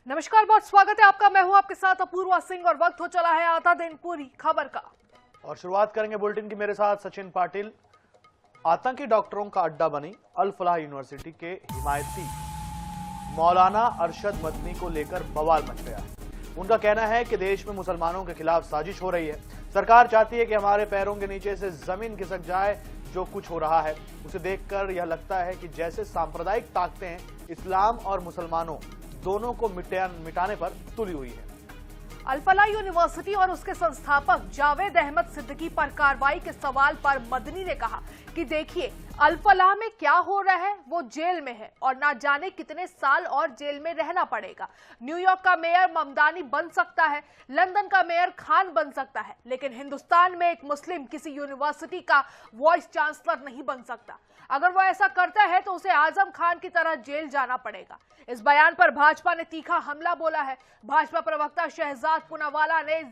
नमस्कार, बहुत स्वागत है आपका। मैं हूं आपके साथ अपूर्वा सिंह और वक्त हो चला है आधा दिन पूरी खबर का। और शुरुआत करेंगे बुलेटिन की मेरे साथ सचिन पाटिल। आतंकी डॉक्टरों का अड्डा बनी अल फलाह यूनिवर्सिटी के हिमायती मौलाना अरशद मदनी को लेकर बवाल मच गया। उनका कहना है कि देश में मुसलमानों के खिलाफ साजिश हो रही है। सरकार चाहती है कि हमारे पैरों के नीचे से जमीन खिसक जाए। जो कुछ हो रहा है उसे देखकर यह लगता है कि जैसे सांप्रदायिक ताकतें इस्लाम और मुसलमानों दोनों को मिटाने पर तुली हुई है। अल फलाह यूनिवर्सिटी और उसके संस्थापक जावेद अहमद सिद्दीकी पर कार्रवाई के सवाल पर मदनी ने कहा कि देखिए, अल फलाह में क्या हो रहा है, वो जेल में है और ना जाने कितने साल और जेल में रहना पड़ेगा। न्यूयॉर्क का मेयर ममदानी बन सकता है, लंदन का मेयर खान बन सकता है, लेकिन हिंदुस्तान में एक मुस्लिम किसी यूनिवर्सिटी का वाइस चांसलर नहीं बन सकता। अगर वो ऐसा करता है तो उसे आजम खान की तरह जेल जाना पड़ेगा। इस बयान पर भाजपा ने तीखा हमला बोला है। भाजपा प्रवक्ता शहजाद पूनावाला ने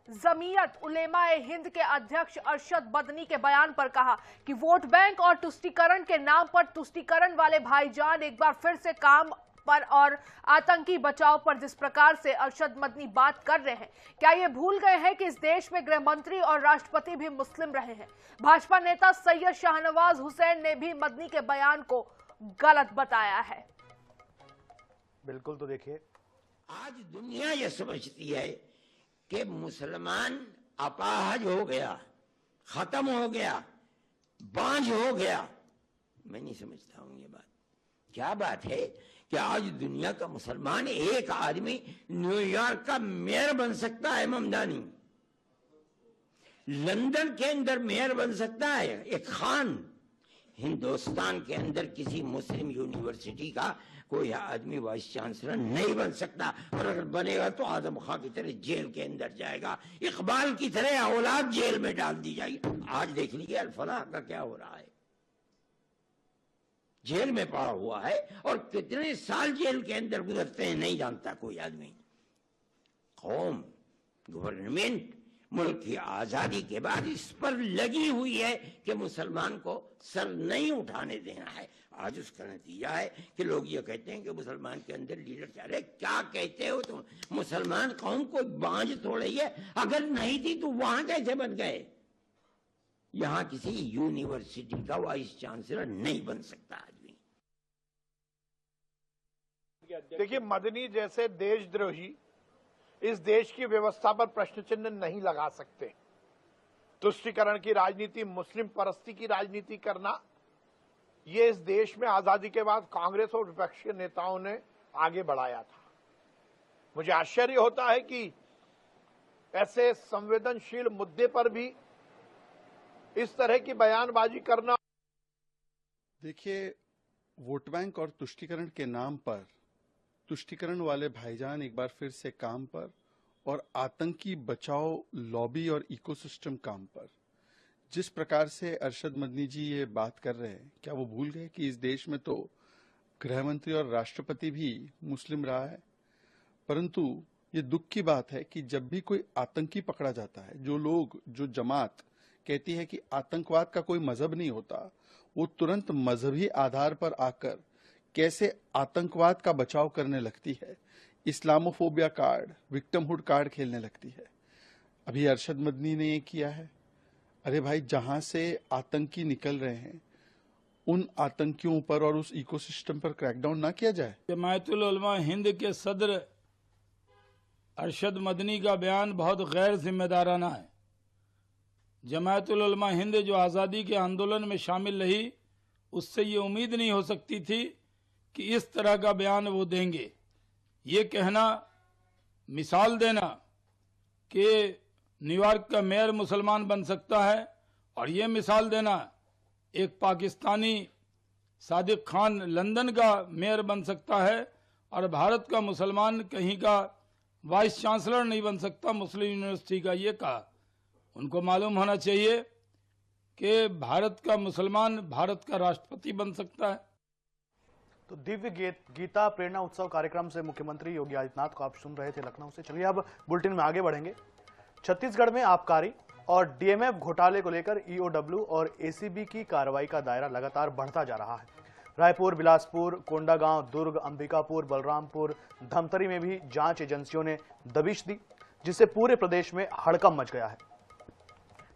जमीयत उलेमाए हिंद के अध्यक्ष अरशद मदनी के बयान पर कहा कि वोट बैंक और तुष्टीकरण के नाम पर तुष्टीकरण वाले भाईजान एक बार फिर से काम पर और आतंकी बचाव पर जिस प्रकार से अरशद मदनी बात कर रहे हैं, क्या ये भूल गए हैं कि इस देश में गृह मंत्री और राष्ट्रपति भी मुस्लिम रहे हैं। भाजपा नेता सैयद शाहनवाज हुसैन ने भी मदनी के बयान को गलत बताया है। बिल्कुल, तो देखिए, आज दुनिया यह समझती है कि मुसलमान अपाहज हो गया, खत्म हो गया, बांझ हो गया। मैं नहीं समझता हूं ये बात। क्या बात है कि आज दुनिया का मुसलमान एक आदमी न्यूयॉर्क का मेयर बन सकता है, ममदानी लंदन के अंदर मेयर बन सकता है, एक खान हिंदुस्तान के अंदर किसी मुस्लिम यूनिवर्सिटी का कोई आदमी वाइस चांसलर नहीं बन सकता। और अगर बनेगा तो आजम खां की तरह जेल के अंदर जाएगा, इकबाल की तरह औलाद जेल में डाल दी जाएगी। आज देख लीजिए अल फलाह का क्या हो रहा है, जेल में पड़ा हुआ है और कितने साल जेल के अंदर गुजरते हैं नहीं जानता कोई आदमी। कौम, गवर्नमेंट मुल्क की आजादी के बाद इस पर लगी हुई है कि मुसलमान को सर नहीं उठाने देना है। आज उसका नतीजा है कि लोग ये कहते हैं कि मुसलमान के अंदर लीडर चाह रहे। क्या कहते हो तुम? मुसलमान कौम को बांझ थोड़े ही है, अगर नहीं थी तो वहां कैसे बन गए? यहां किसी यूनिवर्सिटी का वाइस चांसलर नहीं बन सकता आदमी। देखिए, मदनी जैसे देशद्रोही इस देश की व्यवस्था पर प्रश्न चिन्ह नहीं लगा सकते। तुष्टीकरण की राजनीति, मुस्लिम परस्ती की राजनीति करना, ये इस देश में आजादी के बाद कांग्रेस और विपक्षी नेताओं ने आगे बढ़ाया था। मुझे आश्चर्य होता है कि ऐसे संवेदनशील मुद्दे पर भी इस तरह की बयानबाजी करना। देखिए, वोट बैंक और तुष्टीकरण के नाम पर तुष्टीकरण वाले भाईजान एक बार फिर से काम पर और आतंकी बचाव लॉबी और इकोसिस्टम काम पर। जिस प्रकार से अरशद मदनी जी ये बात कर रहे हैं, क्या वो भूल गए कि इस देश में तो गृह मंत्री और राष्ट्रपति भी मुस्लिम रहा है? परंतु ये दुख की बात है कि जब भी कोई आतंकी पकड़ा जाता है, जो जमात कहती है कि आतंकवाद का कोई मजहब नहीं होता, वो तुरंत मजहबी आधार पर आकर कैसे आतंकवाद का बचाव करने लगती है, इस्लामोफोबिया कार्ड, विक्टिमहुड कार्ड खेलने लगती है। अभी अरशद मदनी ने ये किया है। अरे भाई, जहां से आतंकी निकल रहे हैं उन आतंकियों पर और उस इकोसिस्टम पर क्रैकडाउन ना किया जाए। जमायतुल उलमा हिंद के सदर अरशद मदनी का बयान बहुत गैर जिम्मेदाराना है। जमायतुल उलमा हिंद जो आज़ादी के आंदोलन में शामिल रही, उससे ये उम्मीद नहीं हो सकती थी कि इस तरह का बयान वो देंगे। ये कहना, मिसाल देना कि न्यूयॉर्क का मेयर मुसलमान बन सकता है और ये मिसाल देना एक पाकिस्तानी सादिक खान लंदन का मेयर बन सकता है और भारत का मुसलमान कहीं का वाइस चांसलर नहीं बन सकता मुस्लिम यूनिवर्सिटी का, ये कहा। उनको मालूम होना चाहिए कि भारत का मुसलमान भारत का राष्ट्रपति बन सकता है। तो दिव्य गीता प्रेरणा उत्सव कार्यक्रम से मुख्यमंत्री योगी आदित्यनाथ को आप सुन रहे थे लखनऊ से। चलिए अब बुलेटिन में आगे बढ़ेंगे। छत्तीसगढ़ में आबकारी और डीएमएफ घोटाले को लेकर ईओडब्ल्यू और एसीबी की कार्रवाई का दायरा लगातार बढ़ता जा रहा है। रायपुर, बिलासपुर, कोंडागांव, दुर्ग, अंबिकापुर, बलरामपुर, धमतरी में भी जांच एजेंसियों ने दबिश दी, जिससे पूरे प्रदेश में हड़कंप मच गया है।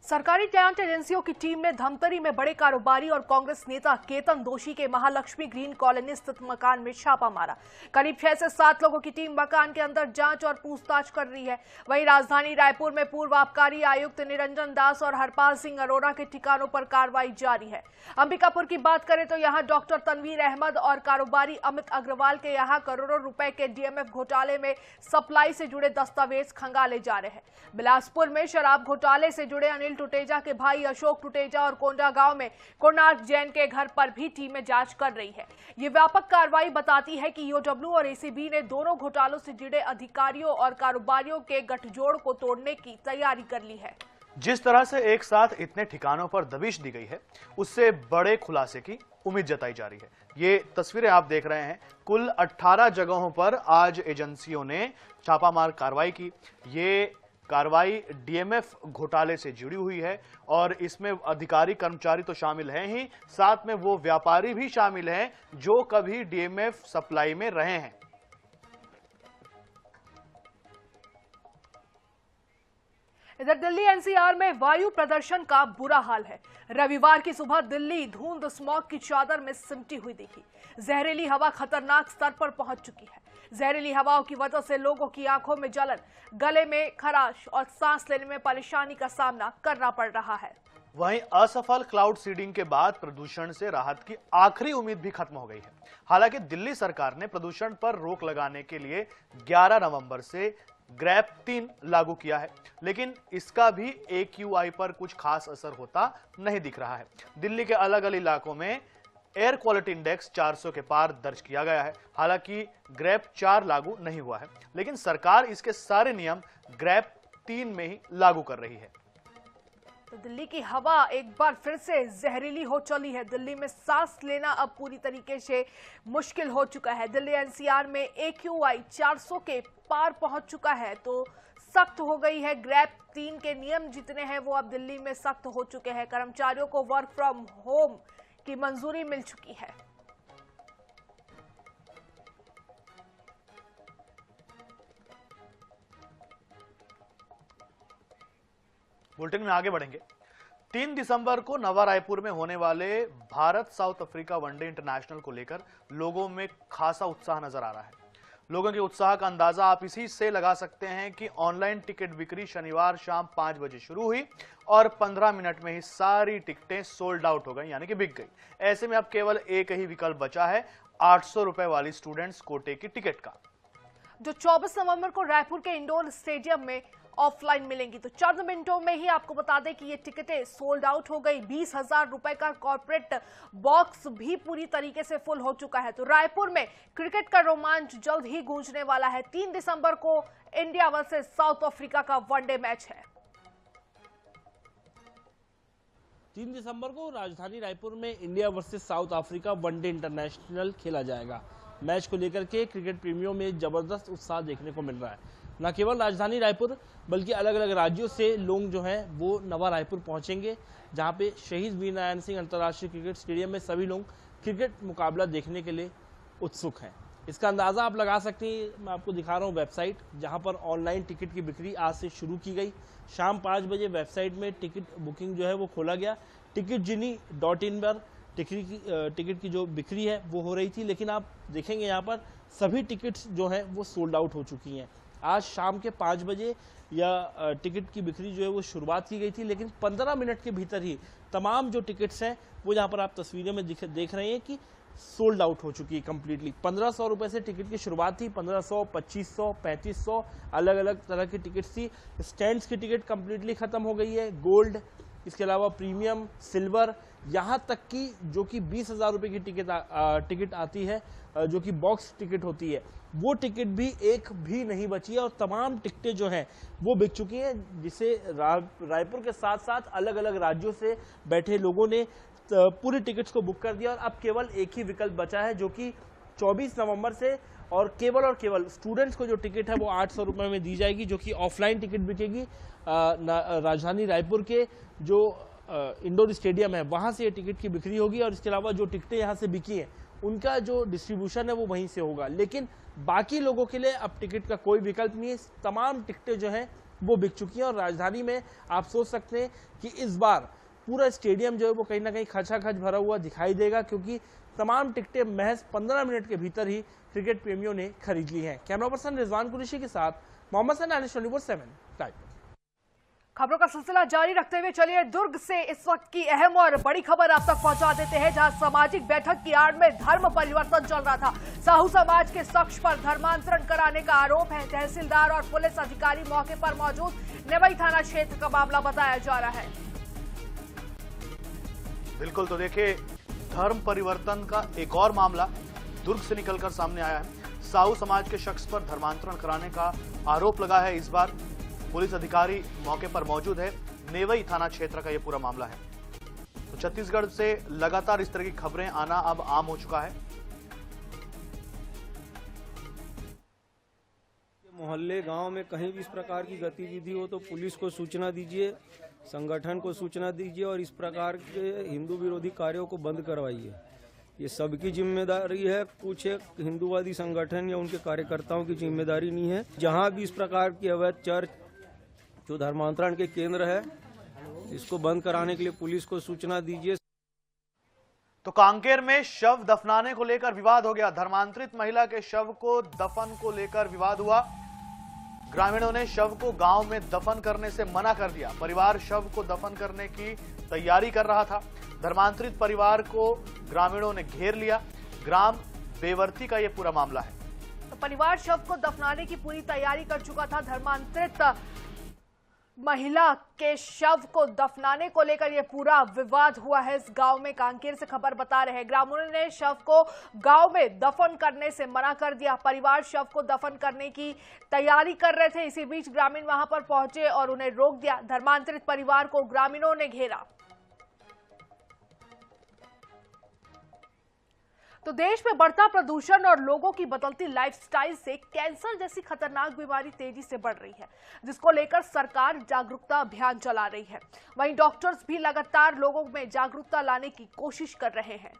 सरकारी जांच एजेंसियों की टीम ने धमतरी में बड़े कारोबारी और कांग्रेस नेता केतन दोषी के महालक्ष्मी ग्रीन कॉलोनी स्थित मकान में छापा मारा। करीब 6 से 7 लोगों की टीम मकान के अंदर जांच और पूछताछ कर रही है। वहीं राजधानी रायपुर में पूर्व आबकारी आयुक्त निरंजन दास और हरपाल सिंह अरोड़ा के ठिकानों पर कार्रवाई जारी है। अंबिकापुर की बात करें तो यहां डॉक्टर तनवीर अहमद और कारोबारी अमित अग्रवाल के यहां करोड़ों रुपए के डीएमएफ घोटाले में सप्लाई से जुड़े दस्तावेज खंगाले जा रहे हैं। बिलासपुर में शराब घोटाले से जुड़े अनिल टुटेजा के भाई अशोक टुटेजा और कोंडागांव में कोणार्क जैन के घर पर भी टीमें जांच कर रही है। ये व्यापक कार्रवाई बताती है कि ईओडब्ल्यू और एसीबी ने दोनों घोटालों से जुड़े अधिकारियों और कारोबारियों के गठजोड़ को तोड़ने की तैयारी कर ली है। जिस तरह से एक साथ इतने ठिकानों पर दबिश दी गई है, उससे बड़े खुलासे की उम्मीद जताई जा रही है। ये तस्वीरें आप देख रहे हैं। कुल 18 जगहों पर आज एजेंसियों ने छापामार कार्रवाई की। ये कार्रवाई डीएमएफ घोटाले से जुड़ी हुई है और इसमें अधिकारी कर्मचारी तो शामिल हैं ही, साथ में वो व्यापारी भी शामिल हैं जो कभी डीएमएफ सप्लाई में रहे हैं। इधर दिल्ली एनसीआर में वायु प्रदूषण का बुरा हाल है। रविवार की सुबह दिल्ली धुंध स्मॉग की चादर में सिमटी हुई दिखी। जहरीली हवा खतरनाक स्तर पर पहुंच चुकी है। जहरीली हवाओं की वजह से लोगों की आंखों में जलन, गले में खराश और सांस लेने में परेशानी का सामना करना पड़ रहा है। वहीं असफल क्लाउड सीडिंग के बाद प्रदूषण से राहत की आखिरी उम्मीद भी खत्म हो गई है। हालांकि दिल्ली सरकार ने प्रदूषण पर रोक लगाने के लिए 11 नवंबर से ग्रैप 3 लागू किया है, लेकिन इसका भी AQI पर कुछ खास असर होता नहीं दिख रहा है। दिल्ली के अलग अलग इलाकों में एयर क्वालिटी इंडेक्स 400 के पार दर्ज किया गया है। हालांकि ग्रैप 4 लागू नहीं हुआ है, लेकिन सरकार इसके सारे नियम ग्रैप 3 में ही लागू कर रही है। तो दिल्ली की हवा एक बार फिर से जहरीली हो चली है। दिल्ली में सांस लेना अब पूरी तरीके से मुश्किल हो चुका है। दिल्ली एनसीआर में AQI 400 के पार पहुंच चुका है, तो सख्त हो गई है। ग्रैप 3 के नियम जितने हैं वो अब दिल्ली में सख्त हो चुके हैं। कर्मचारियों को वर्क फ्रॉम होम की मंजूरी मिल चुकी है। बुलेटिन में आगे बढ़ेंगे। 3 दिसंबर को नवा रायपुर में होने वाले Bharat south Africa one day international को लेकर लोगों में खासा उत्साह नजर आ रहा है। लोगों के उत्साह का अंदाजा आप इसी से लगा सकते हैं कि ऑनलाइन टिकट बिक्री शनिवार शाम 5 बजे शुरू हुई और 15 मिनट में ही सारी टिकटें सोल्ड आउट हो गई, यानी कि बिक गई। ऐसे में अब केवल एक ही विकल्प बचा है 800 रुपए वाली स्टूडेंट्स कोटे की टिकट का, जो 24 नवंबर को रायपुर के इंडोर स्टेडियम में ऑफलाइन मिलेंगी। तो चंद मिनटों में ही आपको बता दें कि ये टिकटें सोल्ड आउट हो गई। 20,000 रुपए का कॉर्पोरेट बॉक्स भी पूरी तरीके से फुल हो चुका है। तो रायपुर में क्रिकेट का रोमांच जल्द ही गूंजने वाला है। 3 दिसंबर को इंडिया वर्सेस साउथ अफ्रीका का वनडे मैच है। 3 दिसंबर को राजधानी रायपुर में India versus south Africa one day international खेला जाएगा। मैच को लेकर के क्रिकेट प्रेमियों में जबरदस्त उत्साह देखने को मिल रहा है। न केवल राजधानी रायपुर बल्कि अलग अलग राज्यों से लोग जो हैं वो नवा रायपुर पहुंचेंगे, जहां पे शहीद वीर नारायण सिंह अंतर्राष्ट्रीय क्रिकेट स्टेडियम में सभी लोग क्रिकेट मुकाबला देखने के लिए उत्सुक हैं। इसका अंदाज़ा आप लगा सकते हैं। मैं आपको दिखा रहा हूँ वेबसाइट, जहां पर ऑनलाइन टिकट की बिक्री आज से शुरू की गई। शाम 5 बजे वेबसाइट में टिकट बुकिंग जो है वो खोला गया। टिकटजिनी.in पर टिकट की जो बिक्री है वो हो रही थी, लेकिन आप देखेंगे यहाँ पर सभी टिकट्स जो हैं वो सोल्ड आउट हो चुकी हैं। आज शाम के 5 बजे या टिकट की बिक्री जो है वो शुरुआत की गई थी, लेकिन 15 मिनट के भीतर ही तमाम जो टिकट्स हैं वो यहाँ पर आप तस्वीरों में देख रहे हैं कि सोल्ड आउट हो चुकी है कम्प्लीटली। 1500 रुपये से टिकट की शुरुआत थी। 1500, 2500, 3500 अलग अलग तरह की टिकट्स थी। स्टैंड्स की टिकट कम्प्लीटली ख़त्म हो गई है। गोल्ड, इसके अलावा प्रीमियम, सिल्वर, यहाँ तक कि जो कि 20,000 रुपये की टिकट आती है, जो कि बॉक्स टिकट होती है, वो टिकट भी एक भी नहीं बची है और तमाम टिकटें जो हैं वो बिक चुकी हैं, जिसे रायपुर के साथ साथ अलग अलग राज्यों से बैठे लोगों ने पूरी टिकट्स को बुक कर दिया। और अब केवल एक ही विकल्प बचा है, जो कि 24 नवंबर से और केवल स्टूडेंट्स को जो टिकट है वो 800 रुपये में दी जाएगी, जो कि ऑफलाइन टिकट बिकेगी। राजधानी रायपुर के जो इंडोर स्टेडियम है वहाँ से ये टिकट की बिक्री होगी और इसके अलावा जो टिकटें यहाँ से बिकी हैं उनका जो डिस्ट्रीब्यूशन है वो वहीं से होगा। लेकिन बाकी लोगों के लिए अब टिकट का कोई विकल्प नहीं है, तमाम टिकटें जो हैं वो बिक चुकी हैं। और राजधानी में आप सोच सकते हैं कि इस बार पूरा स्टेडियम जो है वो कहीं ना कहीं खचाखच भरा हुआ दिखाई देगा, क्योंकि तमाम टिकटें महज 15 मिनट के भीतर ही क्रिकेट प्रेमियों ने खरीद ली हैं। कैमरा पर्सन रिजवान कुरैशी के साथ मोहम्मद सना, 24/7 रायपुर। खबरों का सिलसिला जारी रखते हुए चलिए दुर्ग से इस वक्त की अहम और बड़ी खबर आप तक पहुंचा देते हैं, जहां सामाजिक बैठक की आड़ में धर्म परिवर्तन चल रहा था। साहू समाज के शख्स पर धर्मांतरण कराने का आरोप है। तहसीलदार और पुलिस अधिकारी मौके पर मौजूद, नेवई थाना क्षेत्र का मामला बताया जा रहा है। बिल्कुल, तो देखिए धर्म परिवर्तन का एक और मामला दुर्ग से निकलकर सामने आया है। साहू समाज के शख्स पर धर्मांतरण कराने का आरोप लगा है। इस बार पुलिस अधिकारी मौके पर मौजूद है। नेवई थाना क्षेत्र का यह पूरा मामला है। तो छत्तीसगढ़ से लगातार इस तरह की खबरें आना अब आम हो चुका है। मोहल्ले गांव में कहीं भी इस प्रकार की गतिविधि हो तो पुलिस को सूचना दीजिए, संगठन को सूचना दीजिए और इस प्रकार के हिंदू विरोधी कार्यों को बंद करवाइए। ये सबकी जिम्मेदारी है, कुछ एक हिंदूवादी संगठन या उनके कार्यकर्ताओं की जिम्मेदारी नहीं है। जहां भी इस प्रकार की अवैध चर्च जो धर्मांतरण के केंद्र है, इसको बंद कराने के लिए पुलिस को सूचना दीजिए। तो कांकेर में शव दफनाने को लेकर विवाद हो गया। धर्मांतरित महिला के शव को दफन को लेकर विवाद हुआ। ग्रामीणों ने शव को गांव में दफन करने से मना कर दिया। परिवार शव को दफन करने की तैयारी कर रहा था। धर्मांतरित परिवार को ग्रामीणों ने घेर लिया। ग्राम बेवर्ती का यह पूरा मामला है। तो परिवार शव को दफनाने की पूरी तैयारी कर चुका था। धर्मांतरित महिला के शव को दफनाने को लेकर यह पूरा विवाद हुआ है इस गांव में। कांकेर से खबर बता रहे हैं, ग्रामीणों ने शव को गांव में दफन करने से मना कर दिया। परिवार शव को दफन करने की तैयारी कर रहे थे। इसी बीच ग्रामीण वहां पर पहुंचे और उन्हें रोक दिया। धर्मांतरित परिवार को ग्रामीणों ने घेरा। तो देश में बढ़ता प्रदूषण और लोगों की बदलती लाइफस्टाइल से कैंसर जैसी खतरनाक बीमारी तेजी से बढ़ रही है, जिसको लेकर सरकार जागरूकता अभियान चला रही है। वहीं डॉक्टर्स भी लगातार लोगों में जागरूकता लाने की कोशिश कर रहे हैं।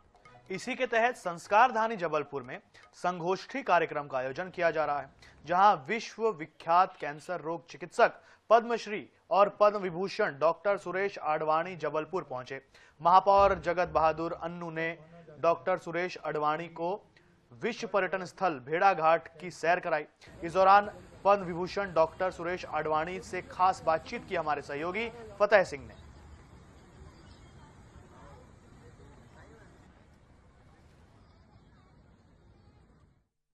इसी के तहत संस्कारधानी जबलपुर में संगोष्ठी कार्यक्रम का आयोजन किया जा रहा है, जहां विश्व विख्यात कैंसर रोग चिकित्सक पद्मश्री और पद्म विभूषण डॉक्टर सुरेश आडवाणी जबलपुर पहुंचे। महापौर जगत बहादुर अन्नू ने डॉक्टर सुरेश आडवाणी को विश्व पर्यटन स्थल भेड़ाघाट की सैर कराई। इस दौरान पद्म विभूषण डॉक्टर सुरेश आडवाणी से खास बातचीत की हमारे सहयोगी फतेह सिंह ने।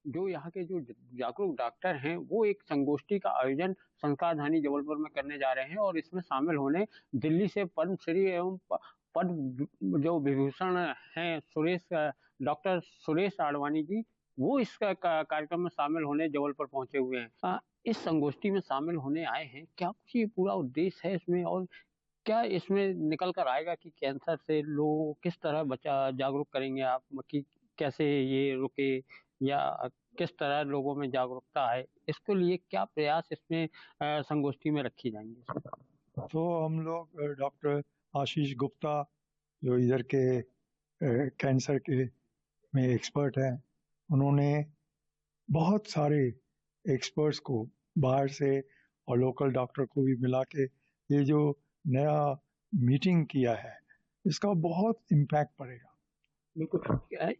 जो यहाँ के जो जागरूक डॉक्टर हैं वो एक संगोष्ठी का आयोजन संस्कारधानी जबलपुर में करने जा रहे हैं और इसमें शामिल होने दिल्ली से पद्मश्री एवं पद्म जो विभूषण हैं डॉक्टर सुरेश आडवाणी जी, वो इस कार्यक्रम में शामिल होने जबलपुर पहुंचे हुए हैं। इस संगोष्ठी में शामिल होने आए हैं। क्या कुछ ये पूरा उद्देश्य है इसमें और क्या इसमें निकल कर आएगा कि कैंसर से लोगों को किस तरह जागरूक करेंगे आप कि कैसे ये रुके या किस तरह लोगों में जागरूकता है, इसके लिए क्या प्रयास इसमें संगोष्ठी में रखी जाएंगे? तो हम लोग डॉक्टर आशीष गुप्ता जो इधर के कैंसर के में एक्सपर्ट हैं, उन्होंने बहुत सारे एक्सपर्ट्स को बाहर से और लोकल डॉक्टर को भी मिला के ये जो नया मीटिंग किया है, इसका बहुत इम्पैक्ट पड़ेगा। बिल्कुल।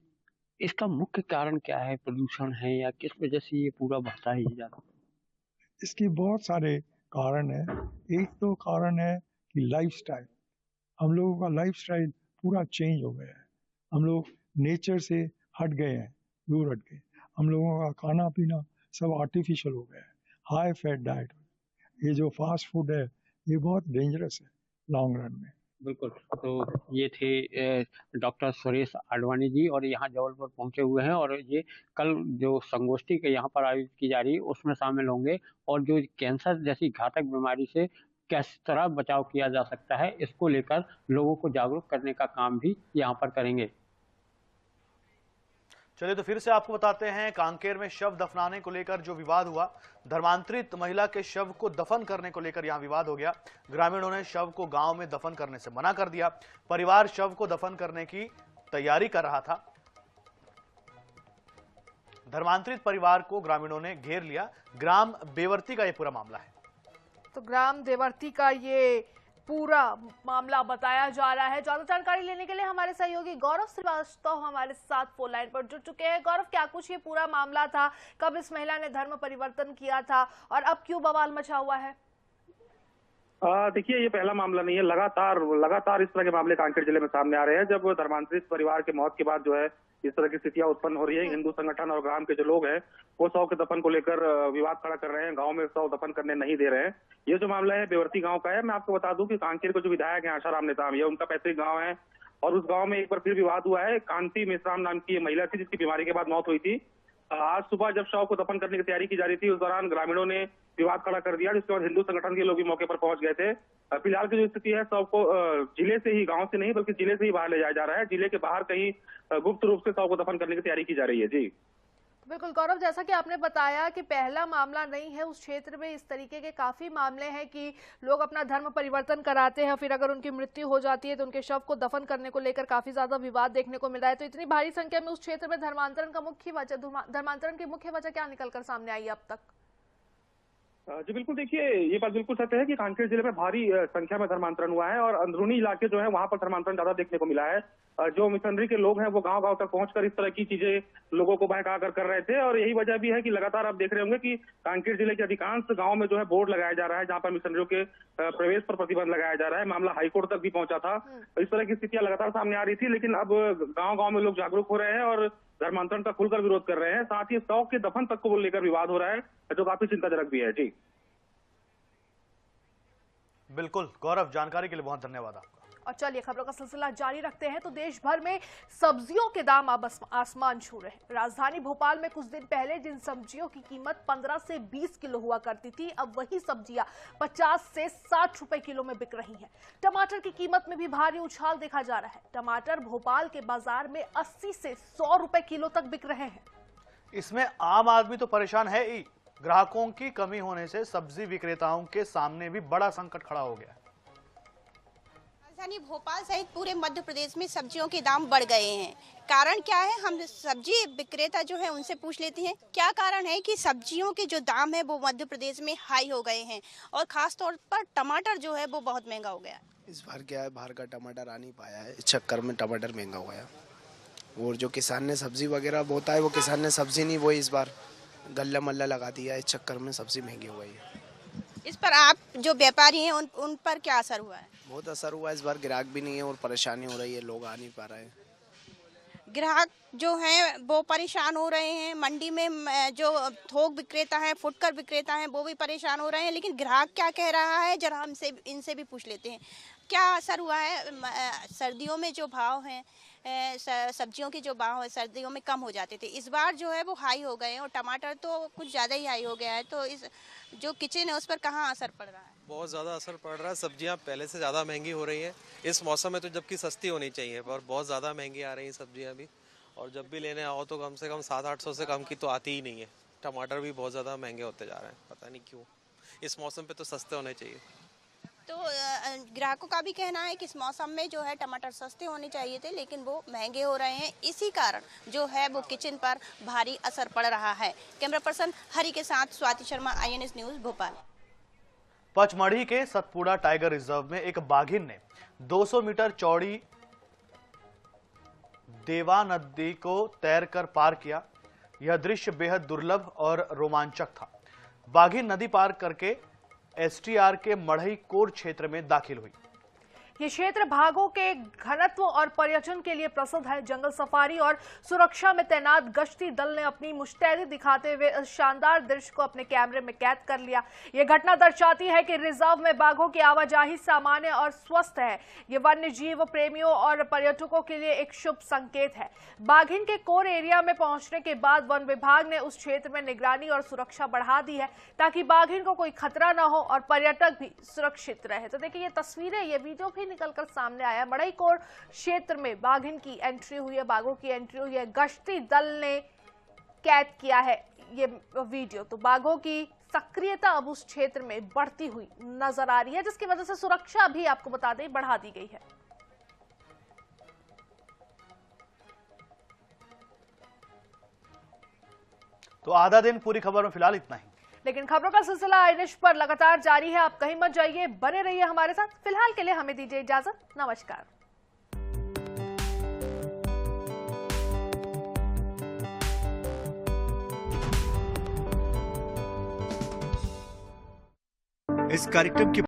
इसका मुख्य कारण क्या है? प्रदूषण है या किस वजह से ये पूरा बढ़ता ही जा रहा है? इसकी बहुत सारे कारण है। एक तो कारण है कि लाइफस्टाइल, हम लोगों का लाइफस्टाइल पूरा चेंज हो गया है। हम लोग नेचर से हट गए हैं, दूर हट गए। हम लोगों का खाना पीना सब आर्टिफिशियल हो गया है, हाई फैट डाइट। ये जो फास्ट फूड है ये बहुत डेंजरस है लॉन्ग रन में। बिल्कुल। तो ये थे डॉक्टर सुरेश आडवाणी जी और यहाँ जबलपुर पहुंचे हुए हैं और ये कल जो संगोष्ठी के यहाँ पर आयोजित की जा रही है उसमें शामिल होंगे और जो कैंसर जैसी घातक बीमारी से किस तरह बचाव किया जा सकता है इसको लेकर लोगों को जागरूक करने का काम भी यहाँ पर करेंगे। चलिए तो फिर से आपको बताते हैं, कांकेर में शव दफनाने को लेकर जो विवाद हुआ, धर्मांतरित महिला के शव को दफन करने को लेकर यहां विवाद हो गया। ग्रामीणों ने शव को गांव में दफन करने से मना कर दिया। परिवार शव को दफन करने की तैयारी कर रहा था। धर्मांतरित परिवार को ग्रामीणों ने घेर लिया। ग्राम बेवर्ती का यह पूरा मामला है। तो ग्राम देवर्ती का ये पूरा मामला बताया जा रहा है। ज्यादा जानकारी लेने के लिए हमारे सहयोगी गौरव श्रीवास्तव हमारे साथ फोन लाइन पर जुड़ चुके हैं। गौरव, क्या कुछ ये पूरा मामला था, कब इस महिला ने धर्म परिवर्तन किया था और अब क्यों बवाल मचा हुआ है? देखिए, ये पहला मामला नहीं है। लगातार इस तरह के मामले कांकेर जिले में सामने आ रहे हैं। जब धर्मांतरित परिवार के मौत के बाद जो है इस तरह की स्थितियां उत्पन्न हो रही है, हिंदू संगठन और ग्राम के जो लोग हैं वो शव के दफन को लेकर विवाद खड़ा कर रहे हैं, गांव में शव दफन करने नहीं दे रहे हैं। ये जो मामला है बेवर्ती गांव का है। मैं आपको बता दूं कि कांकेर के जो विधायक हैं आशाराम नेताम, ये उनका पैतृक गाँव है और उस गाँव में एक बार फिर विवाद हुआ है। कांति मेश्राम नाम की महिला थी जिसकी बीमारी के बाद मौत हुई थी। आज सुबह जब शव को दफन करने की तैयारी की जा रही थी, उस दौरान ग्रामीणों ने विवाद खड़ा कर दिया, जिसके बाद हिंदू संगठन के लोग भी मौके पर पहुंच गए थे। फिलहाल की जो स्थिति है, शव को जिले से ही, गांव से नहीं बल्कि जिले से ही बाहर ले जाया जा रहा है। जिले के बाहर कहीं गुप्त रूप से शव को दफन करने की तैयारी की जा रही है। जी बिल्कुल गौरव, जैसा कि आपने बताया कि पहला मामला नहीं है, उस क्षेत्र में इस तरीके के काफी मामले हैं कि लोग अपना धर्म परिवर्तन कराते हैं, फिर अगर उनकी मृत्यु हो जाती है तो उनके शव को दफन करने को लेकर काफी ज्यादा विवाद देखने को मिल रहा है। तो इतनी भारी संख्या में उस क्षेत्र में धर्मांतरण की मुख्य वजह क्या निकलकर सामने आई अब तक? जी बिल्कुल, देखिए ये बात बिल्कुल सत्य है कि कांकेर जिले में भारी संख्या में धर्मांतरण हुआ है और अंदरूनी इलाके जो है वहां पर धर्मांतरण ज्यादा देखने को मिला है। जो मिशनरी के लोग हैं वो गांव-गांव तक पहुंचकर इस तरह की चीजें लोगों को बहका कर रहे थे और यही वजह भी है कि लगातार आप देख रहे होंगे कि कांकेर जिले के अधिकांश गाँव में जो है बोर्ड लगाया जा रहा है जहाँ पर मिशनरियों के प्रवेश पर प्रतिबंध लगाया जा रहा है। मामला हाईकोर्ट तक भी पहुंचा था। इस तरह की स्थितियां लगातार सामने आ रही थी, लेकिन अब गाँव-गाँव में लोग जागरूक हो रहे हैं और धर्मांतरण का खुलकर विरोध कर रहे हैं। साथ ही शव के दफन तक को लेकर विवाद हो रहा है, जो काफी चिंताजनक भी है। जी बिल्कुल गौरव, जानकारी के लिए बहुत धन्यवाद आपका। और चलिए खबरों का सिलसिला जारी रखते हैं। तो देश भर में सब्जियों के दाम अब आसमान छू रहे हैं। राजधानी भोपाल में कुछ दिन पहले जिन सब्जियों की कीमत 15 से 20 किलो हुआ करती थी, अब वही सब्जियां 50 से 60 रुपए किलो में बिक रही हैं। टमाटर की कीमत में भी भारी उछाल देखा जा रहा है। टमाटर भोपाल के बाजार में 80 से 100 रुपए किलो तक बिक रहे हैं। इसमें आम आदमी तो परेशान है ही, ग्राहकों की कमी होने से सब्जी विक्रेताओं के सामने भी बड़ा संकट खड़ा हो गया। राजधानी भोपाल सहित पूरे मध्य प्रदेश में सब्जियों के दाम बढ़ गए हैं। कारण क्या है, हम सब्जी विक्रेता जो है उनसे पूछ लेते हैं क्या कारण है कि सब्जियों के जो दाम है वो मध्य प्रदेश में हाई हो गए हैं और खास तौर पर टमाटर जो है वो बहुत महंगा हो गया। इस बार क्या है, बाहर का टमाटर आ नहीं पाया है, इस चक्कर में टमाटर महंगा हो गया। और जो किसान ने सब्जी वगैरह बोता है वो किसान ने सब्जी नहीं बोई, इस बार गल्ला मल्ला लगा दिया, इस चक्कर में सब्जी महंगी हो गई है। इस पर आप जो व्यापारी हैं उन पर क्या असर हुआ है? बहुत असर हुआ है। इस बार ग्राहक भी नहीं है और परेशानी हो रही है, लोग आ नहीं पा रहे हैं। ग्राहक जो हैं वो परेशान हो रहे हैं। मंडी में जो थोक विक्रेता हैं, फुटकर विक्रेता हैं, वो भी परेशान हो रहे हैं। लेकिन ग्राहक क्या कह रहा है, जरा हमसे इनसे भी पूछ लेते हैं क्या असर हुआ है। सर्दियों में जो भाव हैं, सब्जियों के जो भाव है सर्दियों में कम हो जाते थे, इस बार जो है वो हाई हो गए हैं और टमाटर तो कुछ ज़्यादा ही हाई हो गया है। तो इस जो किचन है उस पर कहाँ असर पड़ रहा है? बहुत ज़्यादा असर पड़ रहा है। सब्जियां पहले से ज़्यादा महंगी हो रही हैं इस मौसम में, तो जबकि सस्ती होनी चाहिए पर बहुत ज़्यादा महंगी आ रही हैं सब्जियां भी। और जब भी लेने आओ तो कम से कम 700-800 से कम की तो आती ही नहीं है। टमाटर भी बहुत ज़्यादा महंगे होते जा रहे हैं, पता नहीं क्यों। इस मौसम पर तो सस्ते होने चाहिए। तो ग्राहकों का भी कहना है कि इस मौसम में जो है टमाटर सस्ते होने चाहिए थे, लेकिन वो महंगे हो रहे हैं। इसी कारण जो है वो किचन पर भारी असर पड़ रहा है। कैमरा पर्सन हरि के साथ स्वाति शर्मा, INS न्यूज भोपाल। पचमढ़ी के सतपुड़ा टाइगर रिजर्व में एक बाघिन ने 200 मीटर चौड़ी देवा नदी को तैरकर पार किया। यह दृश्य बेहद दुर्लभ और रोमांचक था। बाघिन नदी पार करके STR के मढ़ई कोर क्षेत्र में दाखिल हुई। ये क्षेत्र बाघों के घनत्व और पर्यटन के लिए प्रसिद्ध है। जंगल सफारी और सुरक्षा में तैनात गश्ती दल ने अपनी मुस्तैदी दिखाते हुए इस शानदार दृश्य को अपने कैमरे में कैद कर लिया। ये घटना दर्शाती है कि रिजर्व में बाघों की आवाजाही सामान्य और स्वस्थ है। ये वन्य जीव प्रेमियों और पर्यटकों के लिए एक शुभ संकेत है। बाघिन के कोर एरिया में पहुंचने के बाद वन विभाग ने उस क्षेत्र में निगरानी और सुरक्षा बढ़ा दी है ताकि बाघिन को कोई खतरा न हो और पर्यटक भी सुरक्षित रहे। तो देखिए ये तस्वीरें, ये वीडियो भी निकलकर सामने आया। मड़ई कोर क्षेत्र में बाघिन की एंट्री हुई है, बाघों की एंट्री हुई है। गश्ती दल ने कैद किया है ये वीडियो। तो बाघों की सक्रियता अब उस क्षेत्र में बढ़ती हुई नजर आ रही है, जिसकी वजह से सुरक्षा भी आपको बता दें बढ़ा दी गई है। तो आधा दिन पूरी खबर में फिलहाल इतना ही। लेकिन खबरों का सिलसिला आईनिश पर लगातार जारी है, आप कहीं मत जाइए, बने रहिए हमारे साथ। फिलहाल के लिए हमें दीजिए इजाजत, नमस्कार। इस कार्यक्रम की